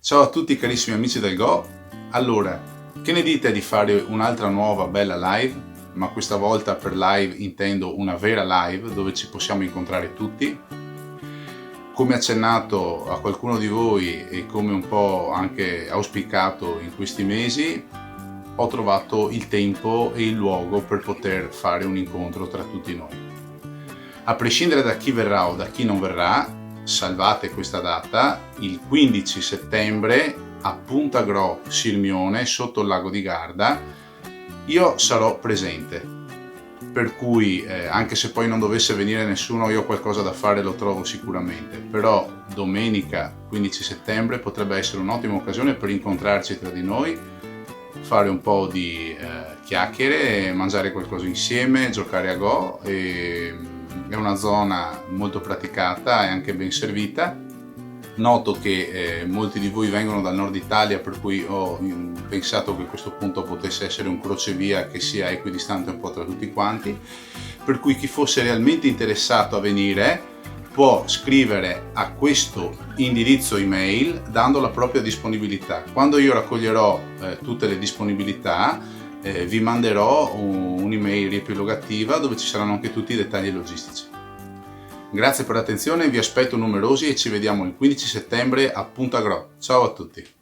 Ciao a tutti carissimi amici del Go. Allora, che ne dite di fare un'altra nuova bella live? Ma questa volta per live intendo una vera live dove ci possiamo incontrare tutti. Come accennato a qualcuno di voi e come un po' anche auspicato in questi mesi, ho trovato il tempo e il luogo per poter fare un incontro tra tutti noi. A prescindere da chi verrà o da chi non verrà, salvate questa data, il 15 settembre a Punta Gro, Sirmione, sotto il lago di Garda, io sarò presente. Per cui anche se poi non dovesse venire nessuno, io qualcosa da fare lo trovo sicuramente, però domenica 15 settembre potrebbe essere un'ottima occasione per incontrarci tra di noi, fare un po' di chiacchiere, mangiare qualcosa insieme, giocare a Go. È una zona molto praticata e anche ben servita. Noto che molti di voi vengono dal nord Italia, per cui ho pensato che a questo punto potesse essere un crocevia che sia equidistante un po' tra tutti quanti, per cui chi fosse realmente interessato a venire può scrivere a questo indirizzo email dando la propria disponibilità. Quando io raccoglierò tutte le disponibilità, vi manderò un'email riepilogativa dove ci saranno anche tutti i dettagli logistici. Grazie per l'attenzione, vi aspetto numerosi e ci vediamo il 15 settembre a Punta Gro. Ciao a tutti!